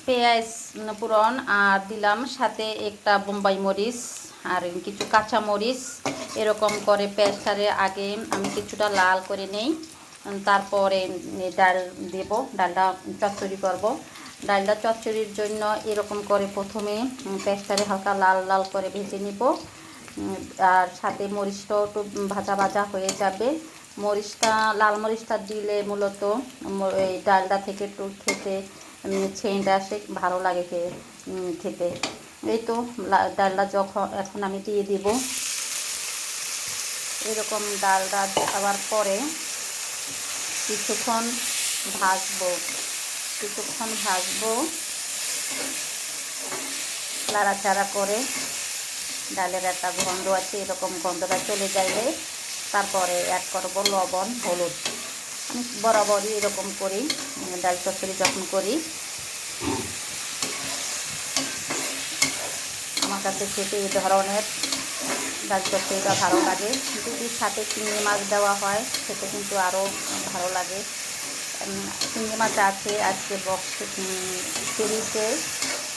পেঁয়াজ ফোড়ন আর দিলাম সাথে একটা বোম্বাই মরিচ আর কিছু কাঁচা মরিচ। এরকম করে পেঁয়াজটারে আগে আমি কিছুটা লাল করে নেই, তারপরে ডাল দেব, ডালটা চচ্চড়ি করব। ডালটা চচ্চড়ির জন্য এরকম করে প্রথমে পেঁয়াজটারে হালকা লাল লাল করে ভেজে নিব, আর সাথে মরিচটাও একটু ভাজা ভাজা হয়ে যাবে। মরিচটা, লাল মরিচটা দিলে মূলত এই ডালটা থেকে একটু খেতে ছেঁড়া আসে, ভালো লাগে খেতে। এই তো ডালটা এখন আমি দিয়ে দিব। এরকম ডালটা দেওয়ার পরে কিছুক্ষণ ভাজবো নাড়াচাড়া করে। ডালের একটা গন্ধ আছে, এরকম গন্ধটা চলে যাইলে তারপরে অ্যাড করব লবণ হলুদ। বরাবরই এরকম করি ডাল চচ্চড়ি যখন করি। আমার কাছে খেতে এই ধরনের ডাল চচ্চড়িটা ভালো লাগে। যদি সাথে চিংড়ি মাছ দেওয়া হয় সেটা কিন্তু আরও ভালো লাগে। চিংড়ি মাছ আছে আজকে বক্সে ফ্রিজে,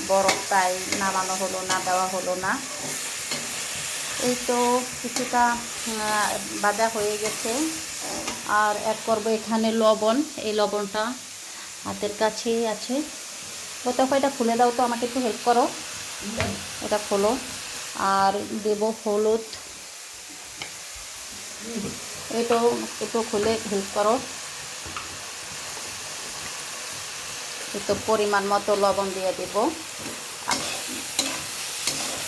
বরফ, তাই নামানো হলো না, দেওয়া হলো না। এই তো কিছুটা ভাজা হয়ে গেছে। আর অ্যাড করবো এখানে লবণ। এই লবণটা হাতের কাছেই আছে। কোথাও এটা খুলে দাও তো, আমাকে একটু হেল্প করো, এটা খোলো। আর দেব হলুদ, এটাও একটু খুলে হেল্প করো। একটু পরিমাণ মতো লবণ দিয়ে দেব,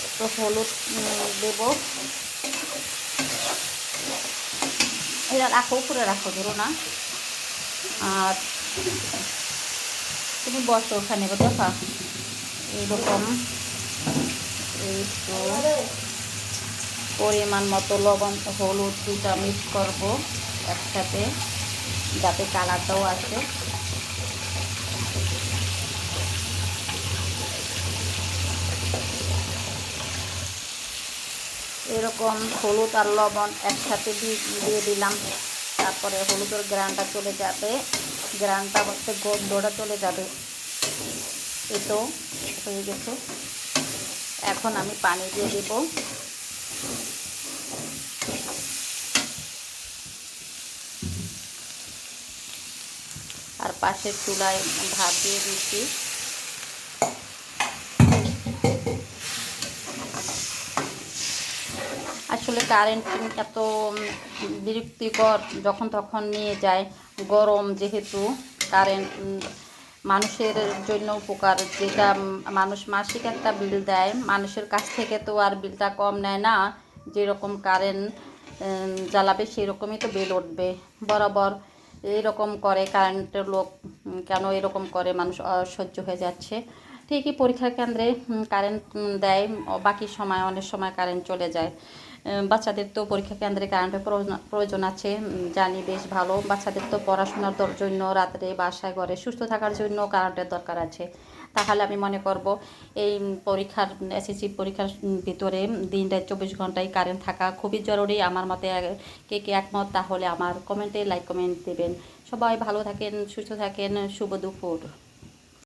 একটু হলুদ দেব। এটা রাখো, উপরে রাখো, ধরো না। আর তুমি বসো ওখানে, দেখা এইরকম একটু পরিমাণ মতো লবণ হলুদ দুটা মিক্স করব একসাথে, যাতে কালারটাও আসে। এরকম হলুদ আর লবণ একসাথে দিয়ে দিলাম। তারপরে হলুদের গ্রানটা চলে যাবে, গ্রানটা হচ্ছে গন্ধটা চলে যাবে। এই তো হয়ে গেছে। এখন আমি পানি দিয়ে দেব। আর পাশের চুলায় ভাত দিয়ে দিচ্ছি। আসলে কারেন্ট এত বিরক্তিকর, যখন তখন নিয়ে যায়। গরম যেহেতু, কারেন্ট মানুষের জন্য উপকার। যেটা মানুষ মাসিক একটা বিল দেয়, মানুষের কাছ থেকে তো আর বিলটা কম নেয় না। যেরকম কারেন্ট জ্বালাবে সেরকমই তো বিল উঠবে বরাবর। এরকম করে কারেন্টের লোক, কেন এরকম করে, মানুষ অসহ্য হয়ে যাচ্ছে। ঠিকই পরীক্ষার কেন্দ্রে কারেন্ট দেয়, বাকি সময় অনেক সময় কারেন্ট চলে যায়। বাচ্চাদের তো পরীক্ষা কেন্দ্রে কারেন্টের প্রয়োজন আছে, জানি, বেশ ভালো। বাচ্চাদের তো পড়াশোনার জন্য রাত্রে বাসায় ঘরে সুস্থ থাকার জন্য কারেন্টের দরকার আছে। তাহলে আমি মনে করব এই পরীক্ষার, এসএসসি পরীক্ষার ভিতরে দিনটায় 24 ঘন্টায় কারেন্ট থাকা খুবই জরুরি। আমার মতে কে কে একমত, তাহলে আমার কমেন্টে লাইক কমেন্ট দেবেন। সবাই ভালো থাকেন, সুস্থ থাকেন। শুভ দুপুর।